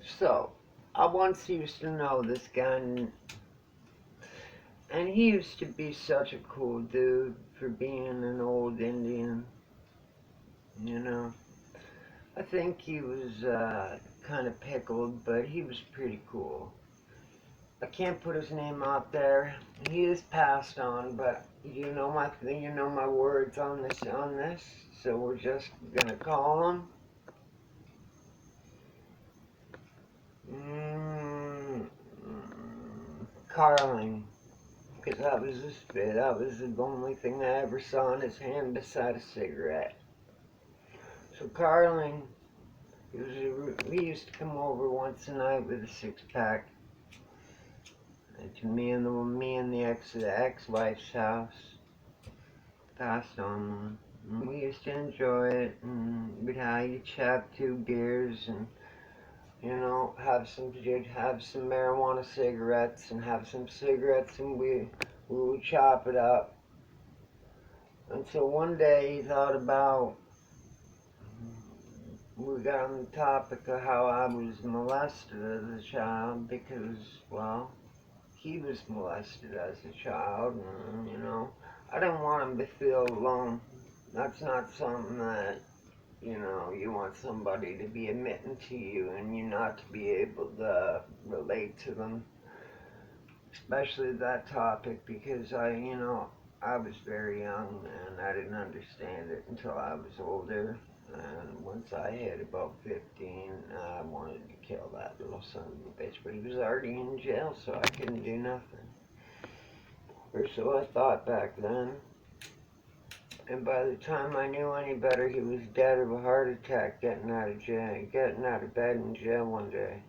So, I once used to know this guy, and he used to be such a cool dude for being an old Indian, you know. I think he was kind of pickled, but he was pretty cool. I can't put his name out there. He is passed on, but you know my words on this. So we're just gonna call him mm, Carling, because that was the only thing I ever saw in his hand beside a cigarette. So Carling, he used to come over once a night with a six-pack to me and the ex-wife's house. Passed on. We used to enjoy it, and we'd each have two beers, and have some marijuana cigarettes, and have some cigarettes, and we would chop it up. Until one day he thought about, we got on the topic of how I was molested as a child because, well, he was molested as a child, and, I didn't want him to feel alone. That's not something that, you want somebody to be admitting to you and you not to be able to relate to them, especially that topic, because I was very young and I didn't understand it until I was older. And once I hit about 15, I wanted to kill that little son of a bitch, but he was already in jail, so I couldn't do nothing. Or so I thought back then. And by the time I knew any better, he was dead of a heart attack getting out of bed in jail one day.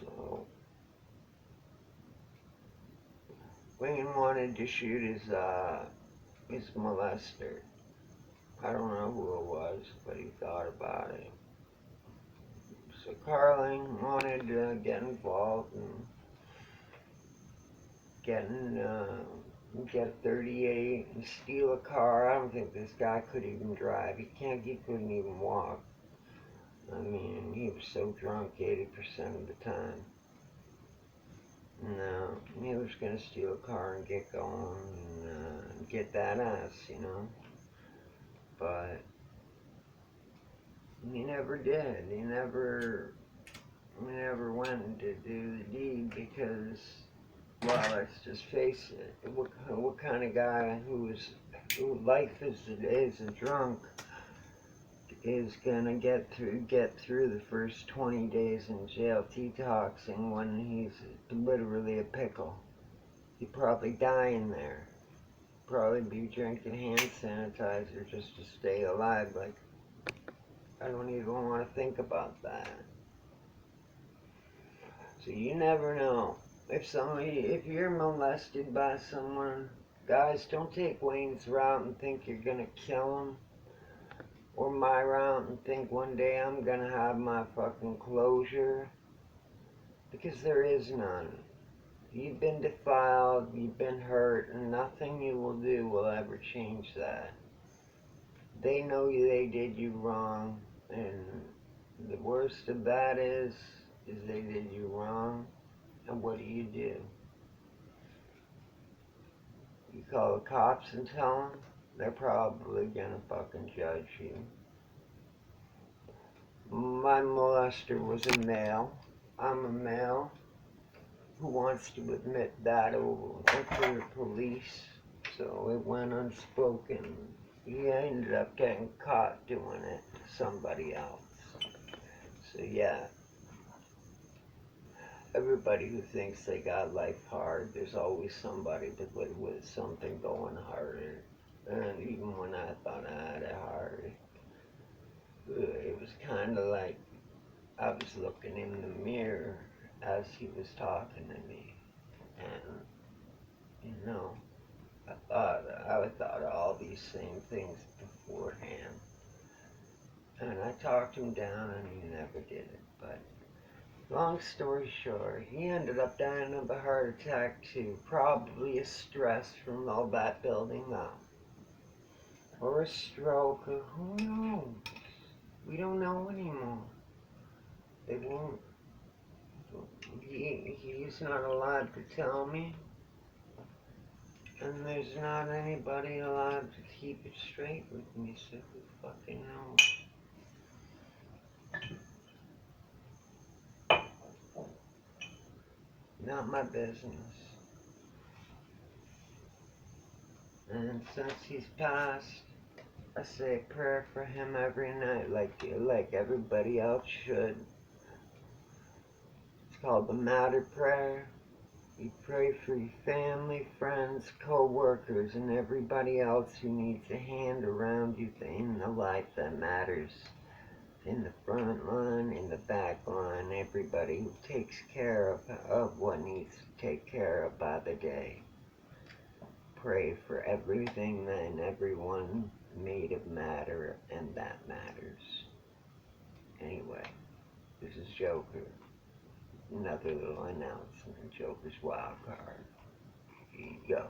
So, Wayne wanted to shoot his molester. I don't know who it was, but he thought about it. So Carling wanted to get involved and get a 38 and steal a car. I don't think this guy could even drive. He couldn't even walk. I mean, he was so drunk 80% of the time. No, he was gonna steal a car and get going and get that ass, But he never did. He never went to do the deed because, well, let's just face it. What kind of guy who life is a drunk is gonna get through the first 20 days in jail detoxing when he's literally a pickle? He'd probably die in there. Probably be drinking hand sanitizer just to stay alive. Like, I don't even want to think about that. So you never know. If you're molested by someone, guys, don't take Wayne's route and think you're gonna kill him. Or my route and think one day I'm gonna have my fucking closure. Because there is none. You've been defiled, you've been hurt, and nothing you will do will ever change that. They know they did you wrong, and the worst of that is they did you wrong, and what do? You call the cops and tell them? They're probably gonna fucking judge you. My molester was a male. I'm a male who wants to admit that over to the police, so it went unspoken. He ended up getting caught doing it to somebody else. So yeah, everybody who thinks they got life hard, there's always somebody with something going harder. And even when I thought I had it hard, it was kind of like I was looking in the mirror as he was talking to me. And, I thought all these same things beforehand. And I talked him down and he never did it. But long story short, he ended up dying of a heart attack too. Probably a stress from all that building up. Or a stroke, or who knows? We don't know anymore. They won't. He's not allowed to tell me. And there's not anybody allowed to keep it straight with me, so who fucking knows? Not my business. And since he's passed, I say a prayer for him every night, like everybody else should. It's called the Matter Prayer. You pray for your family, friends, co-workers, and everybody else who needs a hand around you in the life that matters. In the front line, in the back line, everybody who takes care of what needs to take care of by the day. Pray for everything and everyone made of matter, and that matters. Anyway, this is Joker. Another little announcement. Joker's Wild Card. Here you go.